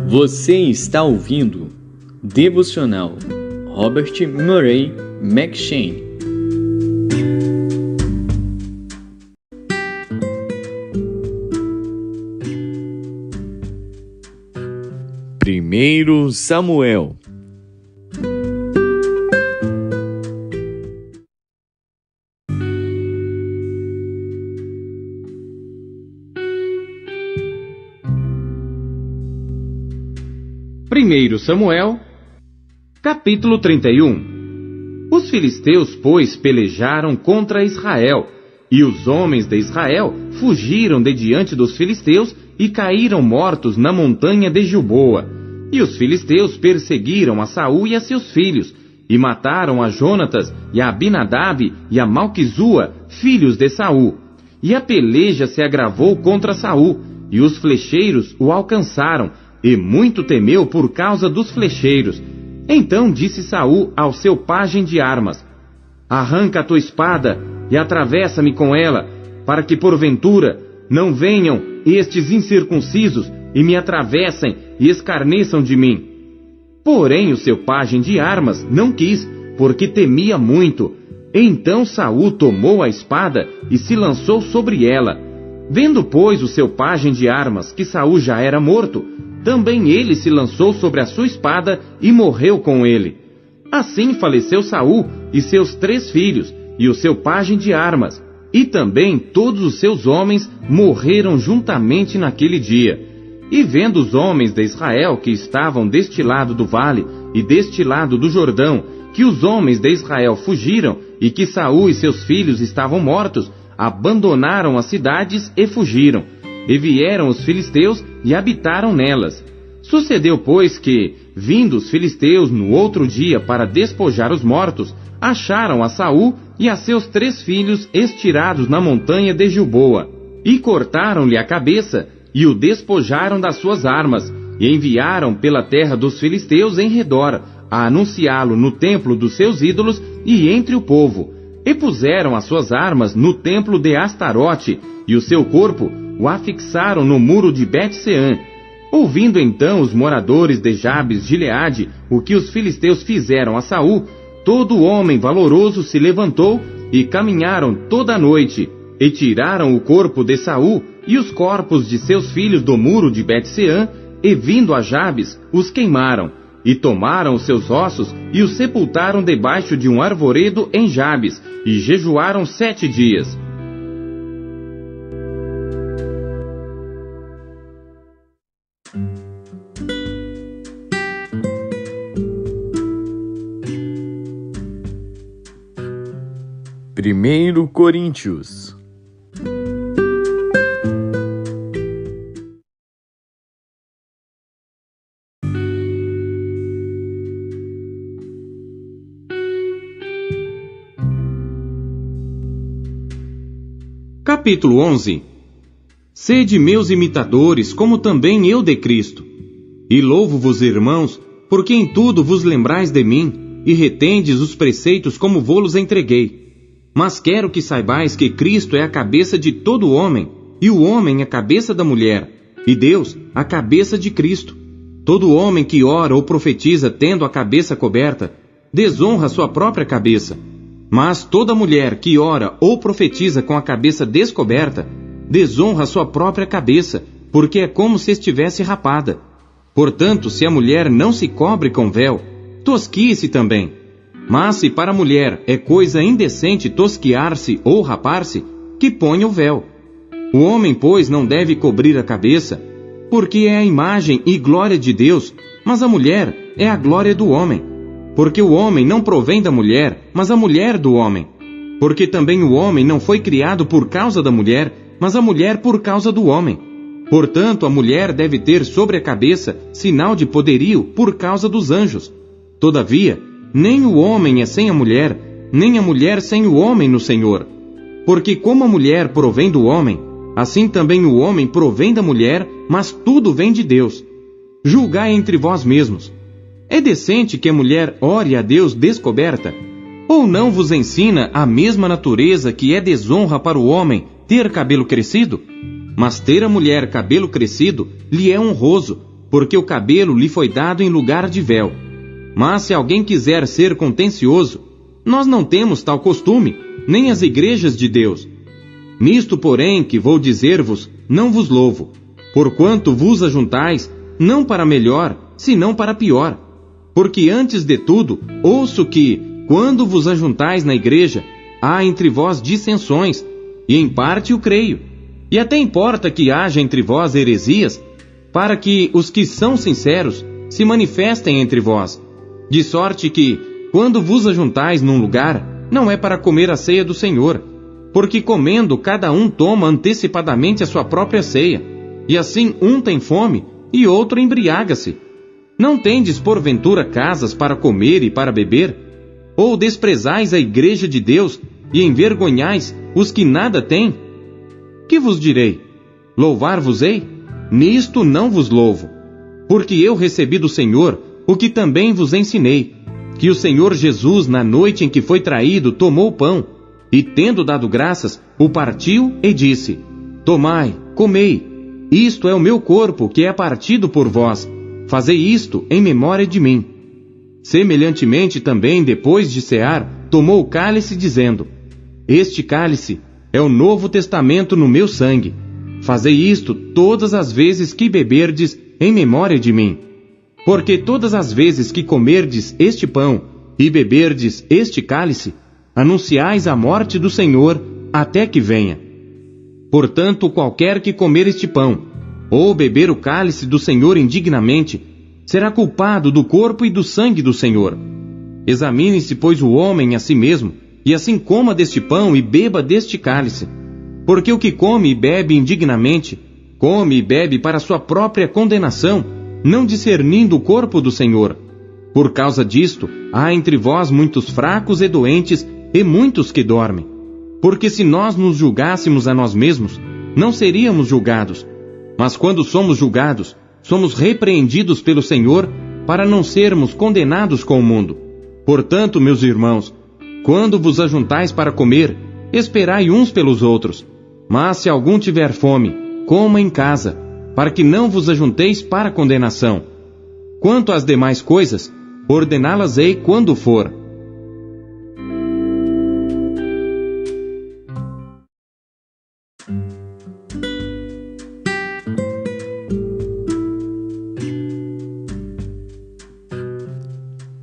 Você está ouvindo Devocional Robert Murray M'Cheyne. Primeiro Samuel. Primeiro Samuel, capítulo 31. Os filisteus, pois, pelejaram contra Israel, e os homens de Israel fugiram de diante dos filisteus e caíram mortos na montanha de Gilboa. E os filisteus perseguiram a Saul e a seus filhos, e mataram a Jonatas e a Abinadab e a Malquizua, filhos de Saul. E a peleja se agravou contra Saul, e os flecheiros o alcançaram, e muito temeu por causa dos flecheiros. Então disse Saul ao seu pajem de armas: arranca a tua espada e atravessa-me com ela, para que porventura não venham estes incircuncisos e me atravessem e escarneçam de mim. Porém o seu pajem de armas não quis, porque temia muito. Então Saul tomou a espada e se lançou sobre ela. Vendo, pois, o seu pajem de armas que Saul já era morto, também ele se lançou sobre a sua espada e morreu com ele. Assim faleceu Saul e seus 3 filhos, e o seu pajem de armas, e também todos os seus homens morreram juntamente naquele dia. E vendo os homens de Israel que estavam deste lado do vale e deste lado do Jordão, que os homens de Israel fugiram e que Saul e seus filhos estavam mortos, abandonaram as cidades e fugiram. E vieram os filisteus e habitaram nelas. Sucedeu, pois, que, vindo os filisteus no outro dia para despojar os mortos, acharam a Saul e a seus 3 filhos estirados na montanha de Gilboa. E cortaram-lhe a cabeça, e o despojaram das suas armas, e enviaram pela terra dos filisteus em redor, a anunciá-lo no templo dos seus ídolos e entre o povo. E puseram as suas armas no templo de Astarote, e o seu corpo o afixaram no muro de Bet-Seã. Ouvindo então os moradores de Jabes Gileade o que os filisteus fizeram a Saul, todo homem valoroso se levantou e caminharam toda a noite, e tiraram o corpo de Saul e os corpos de seus filhos do muro de Bet-Seã, e vindo a Jabes, os queimaram, e tomaram os seus ossos e os sepultaram debaixo de um arvoredo em Jabes, e jejuaram 7 dias. Primeiro Coríntios. Capítulo 11. Sede meus imitadores, como também eu de Cristo. E louvo-vos, irmãos, porque em tudo vos lembrais de mim, e retendes os preceitos como vô-los entreguei. Mas quero que saibais que Cristo é a cabeça de todo homem, e o homem a cabeça da mulher, e Deus a cabeça de Cristo. Todo homem que ora ou profetiza tendo a cabeça coberta, desonra sua própria cabeça. Mas toda mulher que ora ou profetiza com a cabeça descoberta, desonra sua própria cabeça, porque é como se estivesse rapada. Portanto, se a mulher não se cobre com véu, tosquie-se também. Mas se para a mulher é coisa indecente tosquiar-se ou rapar-se, que ponha o véu. O homem, pois, não deve cobrir a cabeça, porque é a imagem e glória de Deus, mas a mulher é a glória do homem. Porque o homem não provém da mulher, mas a mulher do homem. Porque também o homem não foi criado por causa da mulher, mas a mulher por causa do homem. Portanto, a mulher deve ter sobre a cabeça sinal de poderio por causa dos anjos. Todavia, nem o homem é sem a mulher, nem a mulher sem o homem no Senhor. Porque como a mulher provém do homem, assim também o homem provém da mulher, mas tudo vem de Deus. Julgai entre vós mesmos. É decente que a mulher ore a Deus descoberta? Ou não vos ensina a mesma natureza que é desonra para o homem ter cabelo crescido? Mas ter a mulher cabelo crescido lhe é honroso, porque o cabelo lhe foi dado em lugar de véu. Mas se alguém quiser ser contencioso, nós não temos tal costume, nem as igrejas de Deus. Nisto, porém, que vou dizer-vos, não vos louvo, porquanto vos ajuntais, não para melhor, senão para pior. Porque antes de tudo, ouço que, quando vos ajuntais na igreja, há entre vós dissensões, e em parte o creio. E até importa que haja entre vós heresias, para que os que são sinceros se manifestem entre vós. De sorte que, quando vos ajuntais num lugar, não é para comer a ceia do Senhor, porque comendo cada um toma antecipadamente a sua própria ceia, e assim um tem fome e outro embriaga-se. Não tendes porventura casas para comer e para beber? Ou desprezais a igreja de Deus e envergonhais os que nada têm? Que vos direi? Louvar-vos-ei? Nisto não vos louvo, porque eu recebi do Senhor o que também vos ensinei, que o Senhor Jesus, na noite em que foi traído, tomou o pão, e tendo dado graças, o partiu e disse: Tomai, comei, isto é o meu corpo que é partido por vós, fazei isto em memória de mim. Semelhantemente também, depois de cear, tomou o cálice, dizendo: Este cálice é o novo testamento no meu sangue. Fazei isto todas as vezes que beberdes em memória de mim. Porque todas as vezes que comerdes este pão e beberdes este cálice, anunciais a morte do Senhor até que venha. Portanto, qualquer que comer este pão, ou beber o cálice do Senhor indignamente, será culpado do corpo e do sangue do Senhor. Examine-se, pois, o homem a si mesmo, e assim coma deste pão e beba deste cálice. Porque o que come e bebe indignamente, come e bebe para sua própria condenação, não discernindo o corpo do Senhor. Por causa disto, há entre vós muitos fracos e doentes, e muitos que dormem. Porque se nós nos julgássemos a nós mesmos, não seríamos julgados. Mas quando somos julgados, somos repreendidos pelo Senhor, para não sermos condenados com o mundo. Portanto, meus irmãos, quando vos ajuntais para comer, esperai uns pelos outros. Mas se algum tiver fome, coma em casa, para que não vos ajunteis para condenação. Quanto às demais coisas, ordená-las-ei quando for.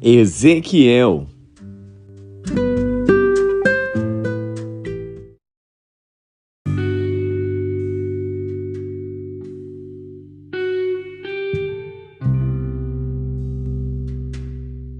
Ezequiel.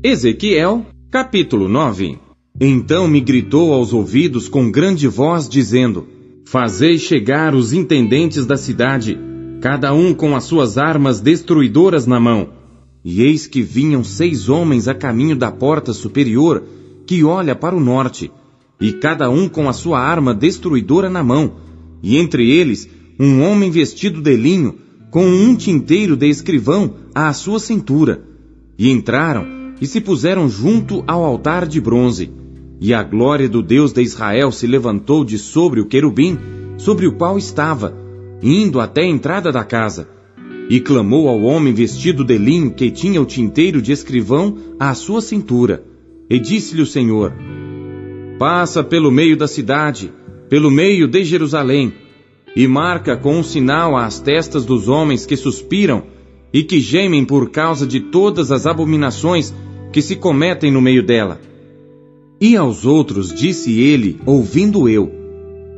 Ezequiel, capítulo 9. Então me gritou aos ouvidos com grande voz, dizendo: Fazei chegar os intendentes da cidade, cada um com as suas armas destruidoras na mão. E eis que vinham 6 homens a caminho da porta superior, que olha para o norte, e cada um com a sua arma destruidora na mão, e entre eles um homem vestido de linho, com um tinteiro de escrivão à sua cintura. E entraram e se puseram junto ao altar de bronze. E a glória do Deus de Israel se levantou de sobre o querubim, sobre o qual estava, indo até a entrada da casa. E clamou ao homem vestido de linho que tinha o tinteiro de escrivão à sua cintura. E disse-lhe o Senhor: Passa pelo meio da cidade, pelo meio de Jerusalém, e marca com um sinal as testas dos homens que suspiram e que gemem por causa de todas as abominações que se cometem no meio dela. E aos outros disse ele, ouvindo eu: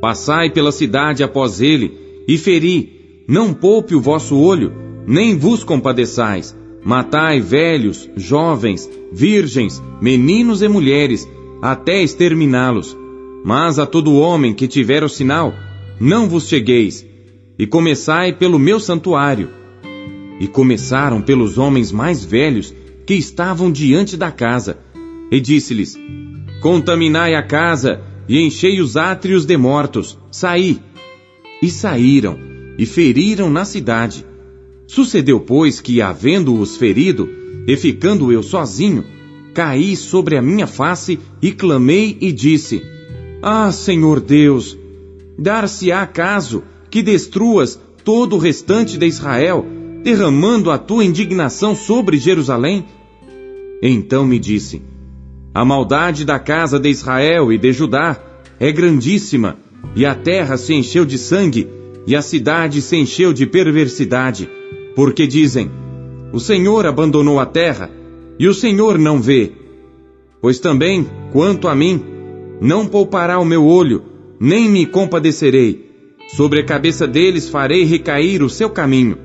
Passai pela cidade após ele, e feri, não poupe o vosso olho, nem vos compadeçais. Matai velhos, jovens, virgens, meninos e mulheres, até exterminá-los. Mas a todo homem que tiver o sinal, não vos chegueis. E começai pelo meu santuário. E começaram pelos homens mais velhos, que estavam diante da casa. E disse-lhes: Contaminai a casa, e enchei os átrios de mortos. Saí. E saíram, e feriram na cidade. Sucedeu, pois, que, havendo-os ferido, e ficando eu sozinho, caí sobre a minha face e clamei e disse: Ah, Senhor Deus, dar-se-á caso que destruas todo o restante de Israel, derramando a tua indignação sobre Jerusalém? Então me disse: A maldade da casa de Israel e de Judá é grandíssima, e a terra se encheu de sangue, e a cidade se encheu de perversidade, porque dizem: O Senhor abandonou a terra, e o Senhor não vê. Pois também, quanto a mim, não poupará o meu olho, nem me compadecerei. Sobre a cabeça deles farei recair o seu caminho.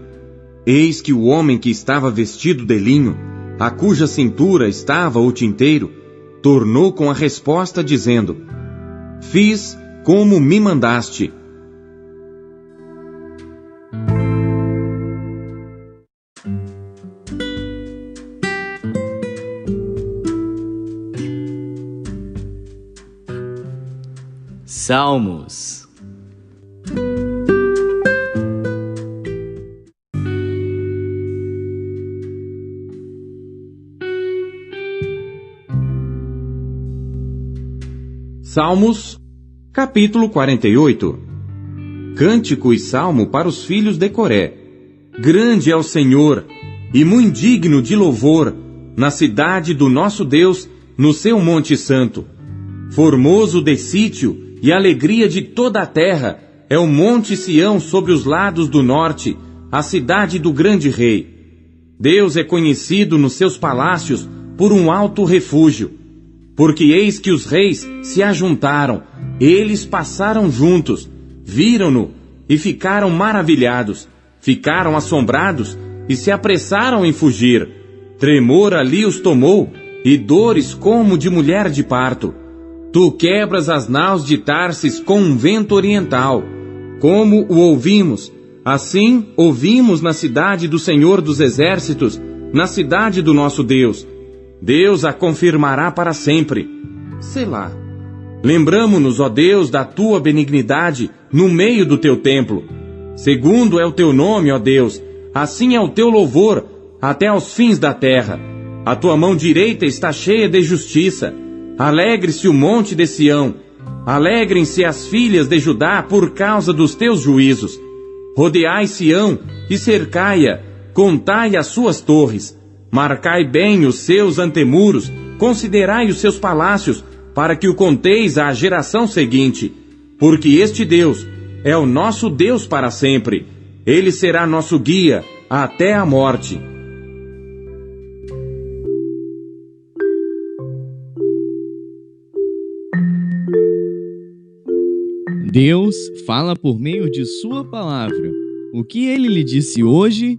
Eis que o homem que estava vestido de linho, a cuja cintura estava o tinteiro, tornou com a resposta dizendo: Fiz como me mandaste. Salmos. Salmos, capítulo 48. Cântico e salmo para os filhos de Coré. Grande é o Senhor, e muito digno de louvor, na cidade do nosso Deus, no seu monte santo. Formoso de sítio e alegria de toda a terra é o monte Sião sobre os lados do norte, a cidade do grande rei. Deus é conhecido nos seus palácios por um alto refúgio. Porque eis que os reis se ajuntaram, eles passaram juntos, viram-no e ficaram maravilhados, ficaram assombrados e se apressaram em fugir. Tremor ali os tomou e dores como de mulher de parto. Tu quebras as naus de Tarsis com um vento oriental. Como o ouvimos, assim ouvimos na cidade do Senhor dos Exércitos, na cidade do nosso Deus. Deus a confirmará para sempre. Selá. Lembramo-nos, ó Deus, da tua benignidade no meio do teu templo. Segundo é o teu nome, ó Deus, assim é o teu louvor até aos fins da terra. A tua mão direita está cheia de justiça. Alegre-se o monte de Sião. Alegrem-se as filhas de Judá por causa dos teus juízos. Rodeai Sião e cercai-a, contai as suas torres. Marcai bem os seus antemuros, considerai os seus palácios, para que o conteis à geração seguinte. Porque este Deus é o nosso Deus para sempre. Ele será nosso guia até a morte. Deus fala por meio de sua palavra. O que ele lhe disse hoje